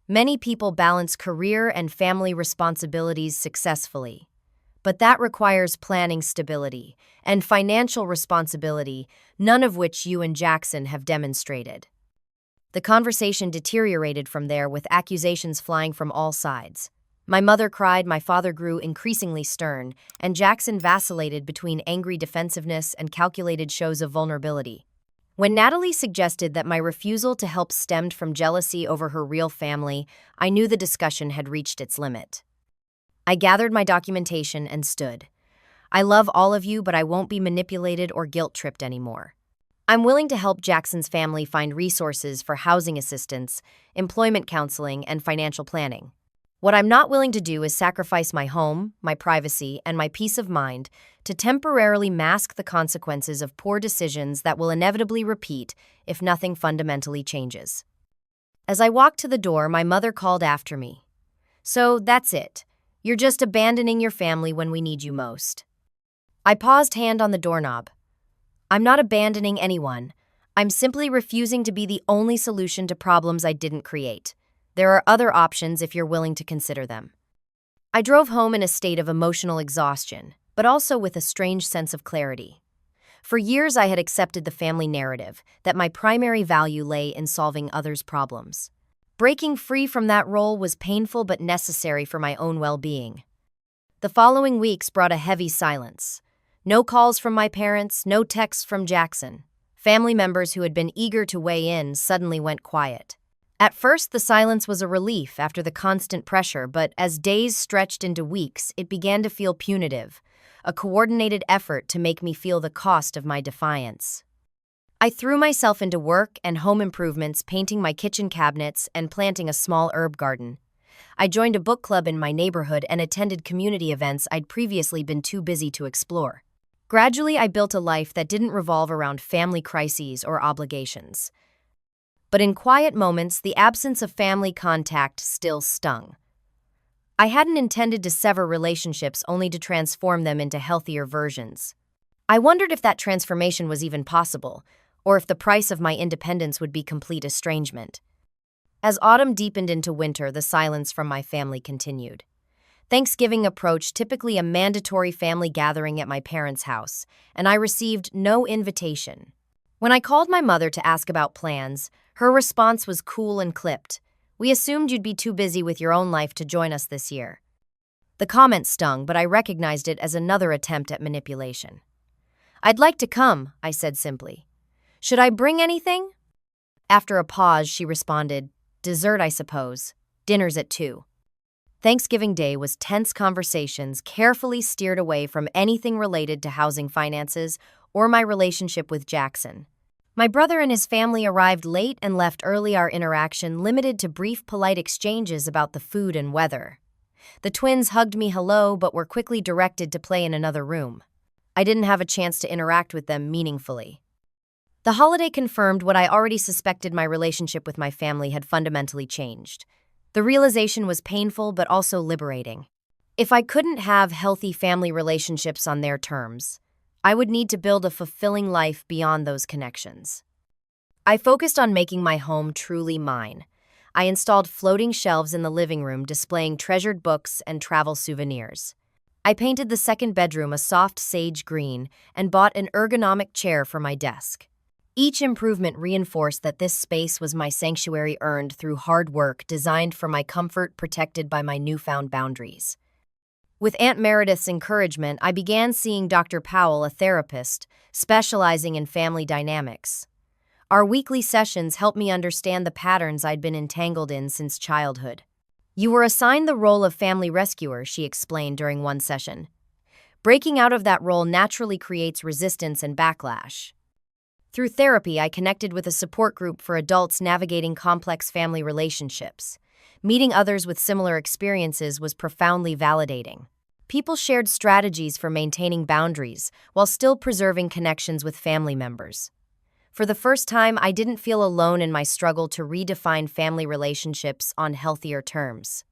"Many people balance career and family responsibilities successfully. But that requires planning stability and financial responsibility, none of which you and Jackson have demonstrated." The conversation deteriorated from there, with accusations flying from all sides. My mother cried, my father grew increasingly stern, and Jackson vacillated between angry defensiveness and calculated shows of vulnerability. When Natalie suggested that my refusal to help stemmed from jealousy over her real family, I knew the discussion had reached its limit. I gathered my documentation and stood. "I love all of you, but I won't be manipulated or guilt-tripped anymore. I'm willing to help Jackson's family find resources for housing assistance, employment counseling, and financial planning. What I'm not willing to do is sacrifice my home, my privacy, and my peace of mind to temporarily mask the consequences of poor decisions that will inevitably repeat if nothing fundamentally changes." As I walked to the door, my mother called after me. "So that's it. You're just abandoning your family when we need you most." I paused, hand on the doorknob. "I'm not abandoning anyone. I'm simply refusing to be the only solution to problems I didn't create. There are other options if you're willing to consider them." I drove home in a state of emotional exhaustion, but also with a strange sense of clarity. For years, I had accepted the family narrative that my primary value lay in solving others' problems. Breaking free from that role was painful but necessary for my own well-being. The following weeks brought a heavy silence. No calls from my parents, no texts from Jackson. Family members who had been eager to weigh in suddenly went quiet. At first, the silence was a relief after the constant pressure, but as days stretched into weeks, it began to feel punitive, a coordinated effort to make me feel the cost of my defiance. I threw myself into work and home improvements, painting my kitchen cabinets and planting a small herb garden. I joined a book club in my neighborhood and attended community events I'd previously been too busy to explore. Gradually, I built a life that didn't revolve around family crises or obligations. But in quiet moments, the absence of family contact still stung. I hadn't intended to sever relationships only to transform them into healthier versions. I wondered if that transformation was even possible, or if the price of my independence would be complete estrangement. As autumn deepened into winter, the silence from my family continued. Thanksgiving approached, typically a mandatory family gathering at my parents' house, and I received no invitation. When I called my mother to ask about plans, her response was cool and clipped. "We assumed you'd be too busy with your own life to join us this year." The comment stung, but I recognized it as another attempt at manipulation. "I'd like to come," I said simply. "Should I bring anything?" After a pause, she responded, "Dessert, I suppose. Dinner's at 2. Thanksgiving Day was tense conversations carefully steered away from anything related to housing finances or my relationship with Jackson. My brother and his family arrived late and left early, our interaction limited to brief, polite exchanges about the food and weather. The twins hugged me hello but were quickly directed to play in another room. I didn't have a chance to interact with them meaningfully. The holiday confirmed what I already suspected: my relationship with my family had fundamentally changed. The realization was painful but also liberating. If I couldn't have healthy family relationships on their terms, I would need to build a fulfilling life beyond those connections. I focused on making my home truly mine. I installed floating shelves in the living room displaying treasured books and travel souvenirs. I painted the second bedroom a soft sage green and bought an ergonomic chair for my desk. Each improvement reinforced that this space was my sanctuary, earned through hard work, designed for my comfort, protected by my newfound boundaries. With Aunt Meredith's encouragement, I began seeing Dr. Powell, a therapist specializing in family dynamics. Our weekly sessions helped me understand the patterns I'd been entangled in since childhood. "You were assigned the role of family rescuer," she explained during one session. "Breaking out of that role naturally creates resistance and backlash." Through therapy, I connected with a support group for adults navigating complex family relationships. Meeting others with similar experiences was profoundly validating. People shared strategies for maintaining boundaries while still preserving connections with family members. For the first time, I didn't feel alone in my struggle to redefine family relationships on healthier terms.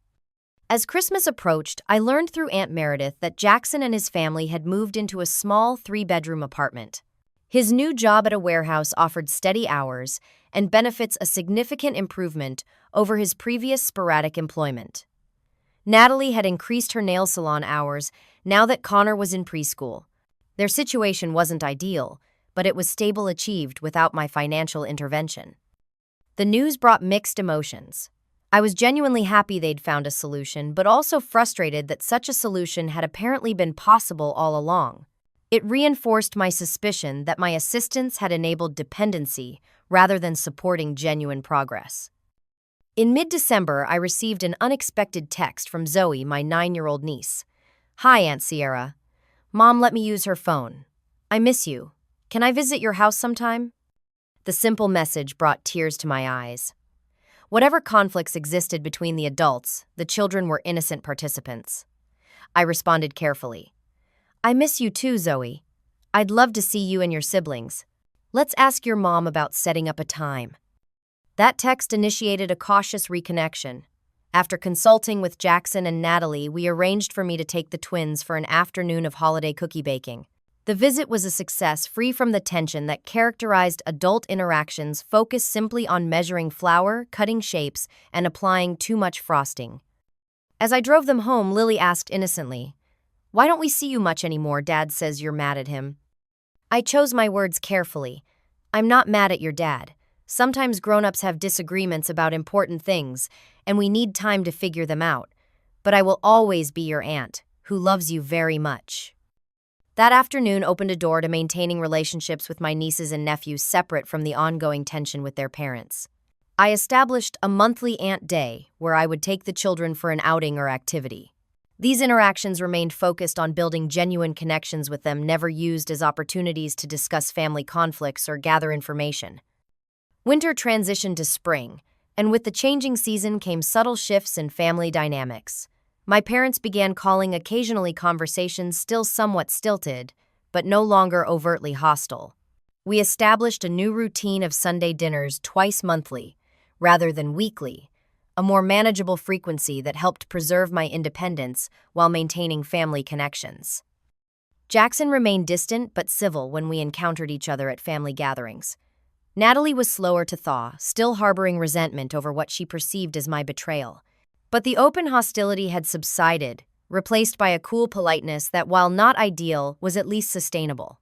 As Christmas approached, I learned through Aunt Meredith that Jackson and his family had moved into a small 3-bedroom apartment. His new job at a warehouse offered steady hours and benefits, a significant improvement over his previous sporadic employment. Natalie had increased her nail salon hours now that Connor was in preschool. Their situation wasn't ideal, but it was stable, achieved without my financial intervention. The news brought mixed emotions. I was genuinely happy they'd found a solution, but also frustrated that such a solution had apparently been possible all along. It reinforced my suspicion that my assistance had enabled dependency rather than supporting genuine progress. In mid-December, I received an unexpected text from Zoe, my 9-year-old niece. "Hi, Aunt Sierra. Mom let me use her phone. I miss you. Can I visit your house sometime?" The simple message brought tears to my eyes. Whatever conflicts existed between the adults, the children were innocent participants. I responded carefully. "I miss you too, Zoe. I'd love to see you and your siblings. Let's ask your mom about setting up a time." That text initiated a cautious reconnection. After consulting with Jackson and Natalie, we arranged for me to take the twins for an afternoon of holiday cookie baking. The visit was a success, free from the tension that characterized adult interactions focused simply on measuring flour, cutting shapes, and applying too much frosting. As I drove them home, Lily asked innocently, "Why don't we see you much anymore? Dad says you're mad at him." I chose my words carefully. I'm not mad at your dad. Sometimes grown-ups have disagreements about important things, and we need time to figure them out. But I will always be your aunt, who loves you very much. That afternoon opened a door to maintaining relationships with my nieces and nephews separate from the ongoing tension with their parents. I established a monthly aunt day where I would take the children for an outing or activity. These interactions remained focused on building genuine connections with them, never used as opportunities to discuss family conflicts or gather information. Winter transitioned to spring, and with the changing season came subtle shifts in family dynamics. My parents began calling occasionally, conversations still somewhat stilted, but no longer overtly hostile. We established a new routine of Sunday dinners twice monthly, rather than weekly, a more manageable frequency that helped preserve my independence while maintaining family connections. Jackson remained distant but civil when we encountered each other at family gatherings. Natalie was slower to thaw, still harboring resentment over what she perceived as my betrayal. But the open hostility had subsided, replaced by a cool politeness that, while not ideal, was at least sustainable.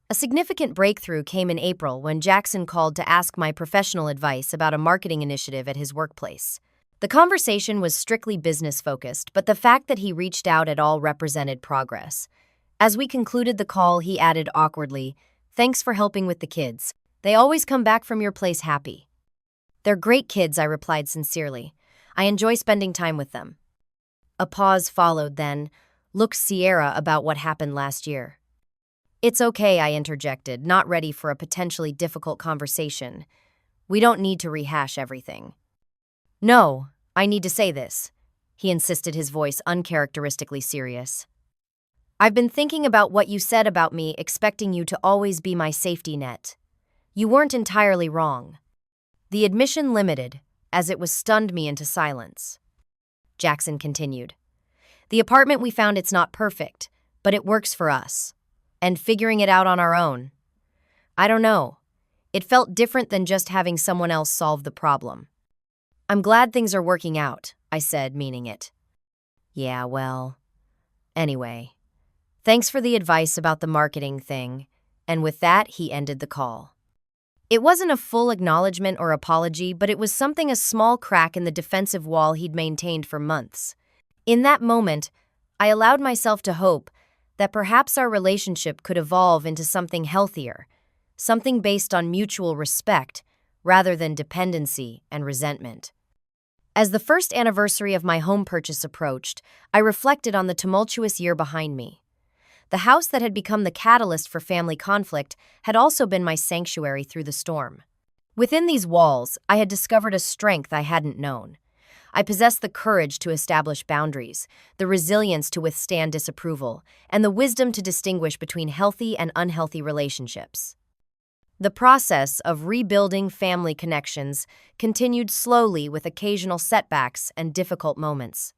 A significant breakthrough came in April when Jackson called to ask my professional advice about a marketing initiative at his workplace. The conversation was strictly business-focused, but the fact that he reached out at all represented progress. As we concluded the call, he added awkwardly, "Thanks for helping with the kids. They always come back from your place happy." "They're great kids," I replied sincerely. "I enjoy spending time with them." A pause followed then. "Look, Sierra, about what happened last year." "It's okay," I interjected, not ready for a potentially difficult conversation. "We don't need to rehash everything." "No, I need to say this," he insisted, his voice uncharacteristically serious. "I've been thinking about what you said about me, expecting you to always be my safety net. You weren't entirely wrong." The admission limited, as it was stunned me into silence. Jackson continued, "The apartment we found, it's not perfect, but it works for us. And figuring it out on our own. I don't know. It felt different than just having someone else solve the problem." "I'm glad things are working out," I said, meaning it. "Yeah, well. Anyway, thanks for the advice about the marketing thing." And with that, he ended the call. It wasn't a full acknowledgement or apology, but it was something, a small crack in the defensive wall he'd maintained for months. In that moment, I allowed myself to hope that perhaps our relationship could evolve into something healthier, something based on mutual respect rather than dependency and resentment. As the first anniversary of my home purchase approached, I reflected on the tumultuous year behind me. The house that had become the catalyst for family conflict had also been my sanctuary through the storm. Within these walls, I had discovered a strength I hadn't known. I possessed the courage to establish boundaries, the resilience to withstand disapproval, and the wisdom to distinguish between healthy and unhealthy relationships. The process of rebuilding family connections continued slowly, with occasional setbacks and difficult moments.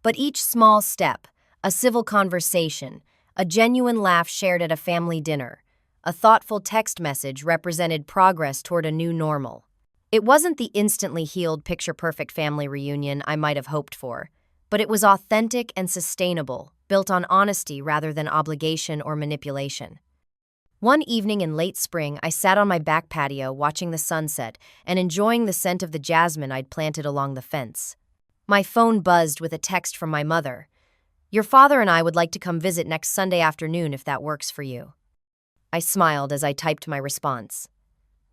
But each small step, a civil conversation, a genuine laugh shared at a family dinner, a thoughtful text message, represented progress toward a new normal. It wasn't the instantly healed, picture-perfect family reunion I might have hoped for, but it was authentic and sustainable, built on honesty rather than obligation or manipulation. One evening in late spring, I sat on my back patio watching the sunset and enjoying the scent of the jasmine I'd planted along the fence. My phone buzzed with a text from my mother. "Your father and I would like to come visit next Sunday afternoon if that works for you." I smiled as I typed my response.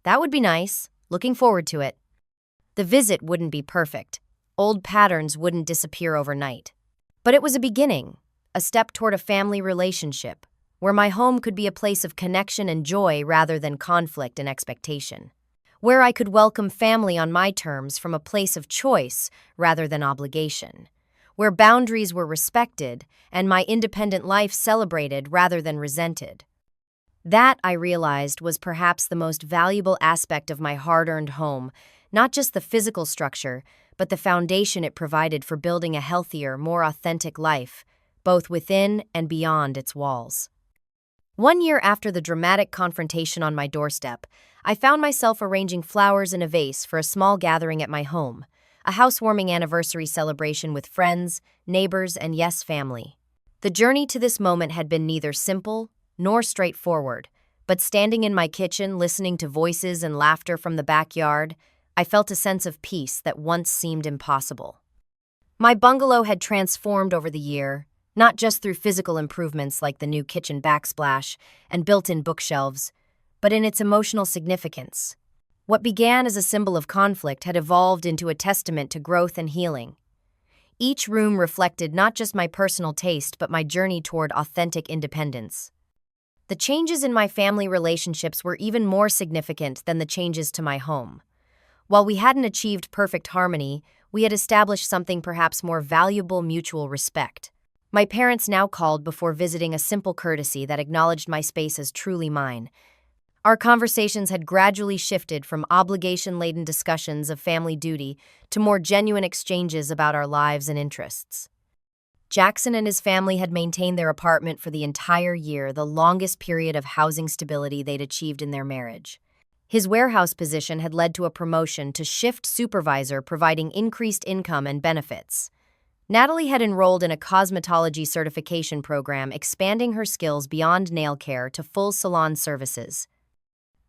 "That would be nice. Looking forward to it." The visit wouldn't be perfect. Old patterns wouldn't disappear overnight. But it was a beginning, a step toward a family relationship, where my home could be a place of connection and joy rather than conflict and expectation. Where I could welcome family on my terms from a place of choice rather than obligation. Where boundaries were respected and my independent life celebrated rather than resented. That, I realized, was perhaps the most valuable aspect of my hard-earned home, not just the physical structure, but the foundation it provided for building a healthier, more authentic life, both within and beyond its walls. 1 year after the dramatic confrontation on my doorstep, I found myself arranging flowers in a vase for a small gathering at my home, a housewarming anniversary celebration with friends, neighbors, and yes, family. The journey to this moment had been neither simple nor straightforward, but standing in my kitchen, listening to voices and laughter from the backyard, I felt a sense of peace that once seemed impossible. My bungalow had transformed over the year, not just through physical improvements like the new kitchen backsplash and built-in bookshelves, but in its emotional significance. What began as a symbol of conflict had evolved into a testament to growth and healing. Each room reflected not just my personal taste, but my journey toward authentic independence. The changes in my family relationships were even more significant than the changes to my home. While we hadn't achieved perfect harmony, we had established something perhaps more valuable: mutual respect. My parents now called before visiting, a simple courtesy that acknowledged my space as truly mine. Our conversations had gradually shifted from obligation-laden discussions of family duty to more genuine exchanges about our lives and interests. Jackson and his family had maintained their apartment for the entire year, the longest period of housing stability they'd achieved in their marriage. His warehouse position had led to a promotion to shift supervisor, providing increased income and benefits. Natalie had enrolled in a cosmetology certification program, expanding her skills beyond nail care to full salon services.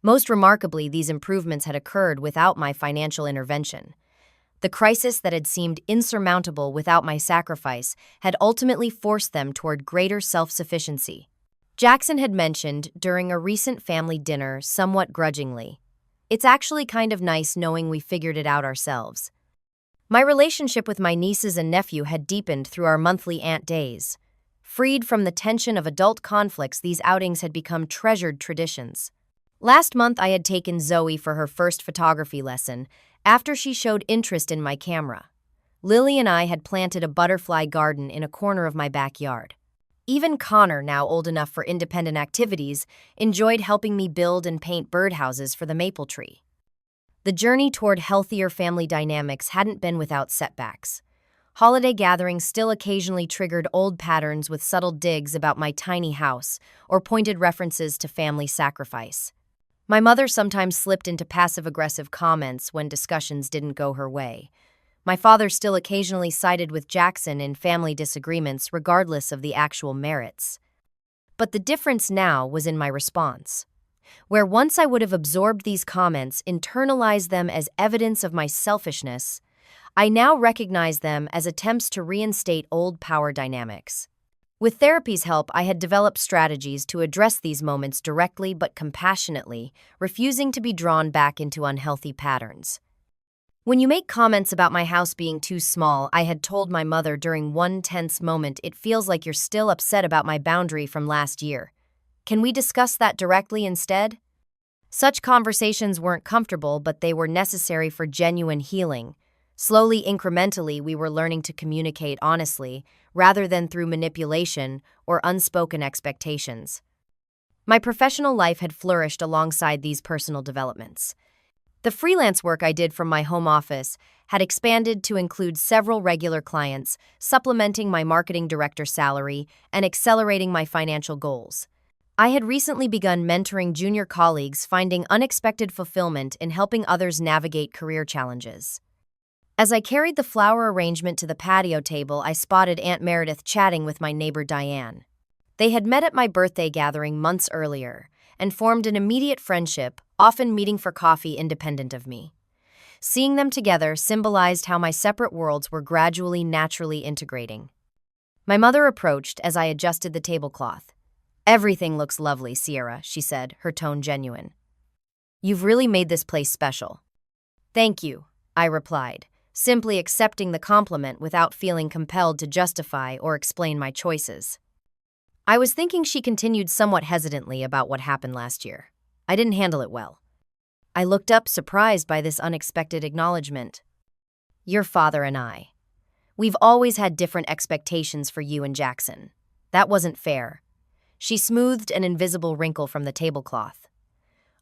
Most remarkably, these improvements had occurred without my financial intervention. The crisis that had seemed insurmountable without my sacrifice had ultimately forced them toward greater self-sufficiency. Jackson had mentioned during a recent family dinner, somewhat grudgingly, "It's actually kind of nice knowing we figured it out ourselves." My relationship with my nieces and nephew had deepened through our monthly aunt days. Freed from the tension of adult conflicts, these outings had become treasured traditions. Last month, I had taken Zoe for her first photography lesson after she showed interest in my camera. Lily and I had planted a butterfly garden in a corner of my backyard. Even Connor, now old enough for independent activities, enjoyed helping me build and paint birdhouses for the maple tree. The journey toward healthier family dynamics hadn't been without setbacks. Holiday gatherings still occasionally triggered old patterns with subtle digs about my tiny house or pointed references to family sacrifice. My mother sometimes slipped into passive-aggressive comments when discussions didn't go her way. My father still occasionally sided with Jackson in family disagreements, regardless of the actual merits. But the difference now was in my response. Where once I would have absorbed these comments, internalized them as evidence of my selfishness, I now recognize them as attempts to reinstate old power dynamics. With therapy's help, I had developed strategies to address these moments directly but compassionately, refusing to be drawn back into unhealthy patterns. "When you make comments about my house being too small," I had told my mother during one tense moment, "it feels like you're still upset about my boundary from last year. Can we discuss that directly instead?" Such conversations weren't comfortable, but they were necessary for genuine healing. Slowly, incrementally, we were learning to communicate honestly, rather than through manipulation or unspoken expectations. My professional life had flourished alongside these personal developments. The freelance work I did from my home office had expanded to include several regular clients, supplementing my marketing director salary and accelerating my financial goals. I had recently begun mentoring junior colleagues, finding unexpected fulfillment in helping others navigate career challenges. As I carried the flower arrangement to the patio table, I spotted Aunt Meredith chatting with my neighbor Diane. They had met at my birthday gathering months earlier and formed an immediate friendship, often meeting for coffee independent of me. Seeing them together symbolized how my separate worlds were gradually, naturally integrating. My mother approached as I adjusted the tablecloth. "Everything looks lovely, Sierra," she said, her tone genuine. "You've really made this place special." "Thank you," I replied, simply accepting the compliment without feeling compelled to justify or explain my choices. I was thinking, she continued somewhat hesitantly, about what happened last year. "I didn't handle it well." I looked up, surprised by this unexpected acknowledgement. "Your father and I. We've always had different expectations for you and Jackson. That wasn't fair." She smoothed an invisible wrinkle from the tablecloth.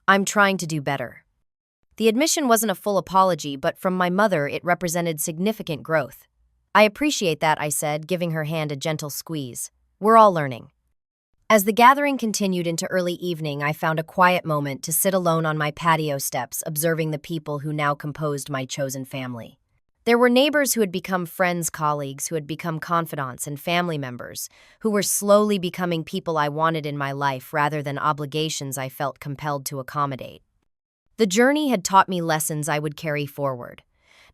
"I'm trying to do better." The admission wasn't a full apology, but from my mother, it represented significant growth. I appreciate that, I said, giving her hand a gentle squeeze. We're all learning. As the gathering continued into early evening, I found a quiet moment to sit alone on my patio steps, observing the people who now composed my chosen family. There were neighbors who had become friends, colleagues who had become confidants, and family members who were slowly becoming people I wanted in my life rather than obligations I felt compelled to accommodate. The journey had taught me lessons I would carry forward,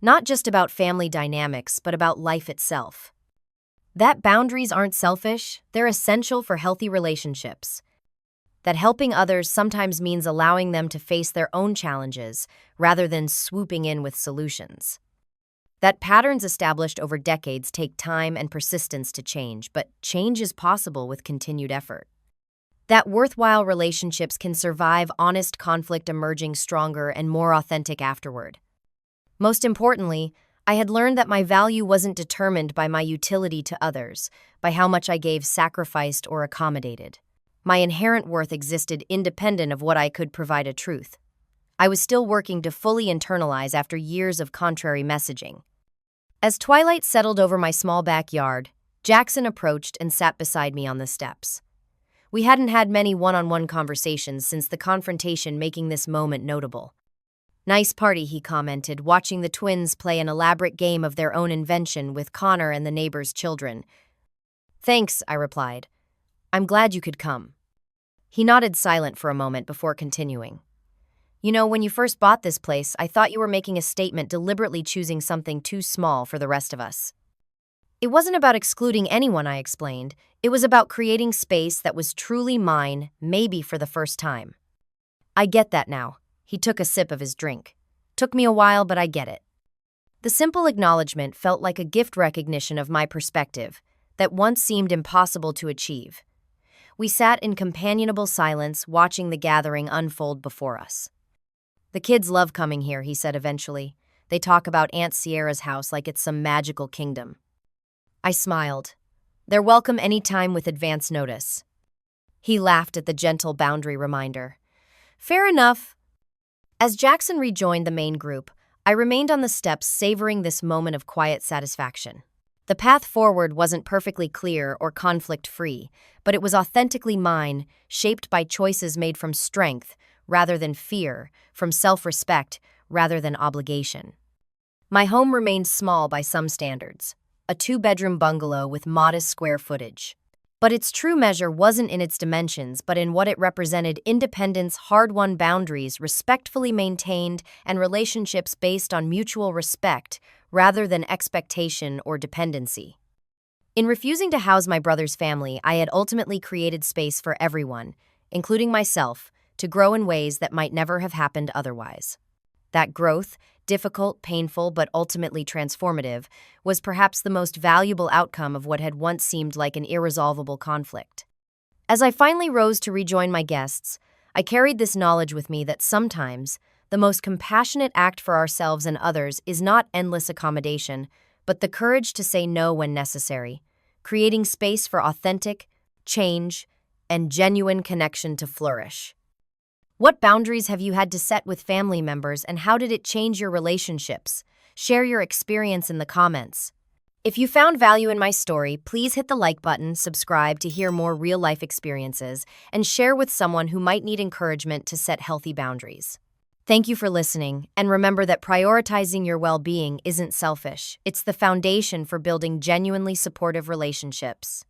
not just about family dynamics, but about life itself. That boundaries aren't selfish, they're essential for healthy relationships. That helping others sometimes means allowing them to face their own challenges rather than swooping in with solutions. That patterns established over decades take time and persistence to change, but change is possible with continued effort. That worthwhile relationships can survive honest conflict, emerging stronger and more authentic afterward. Most importantly, I had learned that my value wasn't determined by my utility to others, by how much I gave, sacrificed, or accommodated. My inherent worth existed independent of what I could provide a truth. I was still working to fully internalize after years of contrary messaging. As twilight settled over my small backyard, Jackson approached and sat beside me on the steps. We hadn't had many one-on-one conversations since the confrontation, making this moment notable. Nice party, he commented, watching the twins play an elaborate game of their own invention with Connor and the neighbor's children. Thanks, I replied. I'm glad you could come. He nodded, silent for a moment before continuing. You know, when you first bought this place, I thought you were making a statement, deliberately choosing something too small for the rest of us. It wasn't about excluding anyone, I explained. It was about creating space that was truly mine, maybe for the first time. I get that now. He took a sip of his drink. Took me a while, but I get it. The simple acknowledgement felt like a gift, recognition of my perspective that once seemed impossible to achieve. We sat in companionable silence, watching the gathering unfold before us. The kids love coming here, he said eventually. They talk about Aunt Sierra's house like it's some magical kingdom. I smiled. They're welcome anytime with advance notice. He laughed at the gentle boundary reminder. Fair enough. As Jackson rejoined the main group, I remained on the steps, savoring this moment of quiet satisfaction. The path forward wasn't perfectly clear or conflict-free, but it was authentically mine, shaped by choices made from strength rather than fear, from self-respect rather than obligation. My home remained small by some standards, a 2-bedroom bungalow with modest square footage. But its true measure wasn't in its dimensions, but in what it represented: independence, hard-won boundaries, respectfully maintained, and relationships based on mutual respect rather than expectation or dependency. In refusing to house my brother's family, I had ultimately created space for everyone, including myself, to grow in ways that might never have happened otherwise. That growth, difficult, painful, but ultimately transformative, was perhaps the most valuable outcome of what had once seemed like an irresolvable conflict. As I finally rose to rejoin my guests, I carried this knowledge with me that sometimes the most compassionate act for ourselves and others is not endless accommodation, but the courage to say no when necessary, creating space for authentic change and genuine connection to flourish. What boundaries have you had to set with family members, and how did it change your relationships? Share your experience in the comments. If you found value in my story, please hit the like button, subscribe to hear more real-life experiences, and share with someone who might need encouragement to set healthy boundaries. Thank you for listening, and remember that prioritizing your well-being isn't selfish. It's the foundation for building genuinely supportive relationships.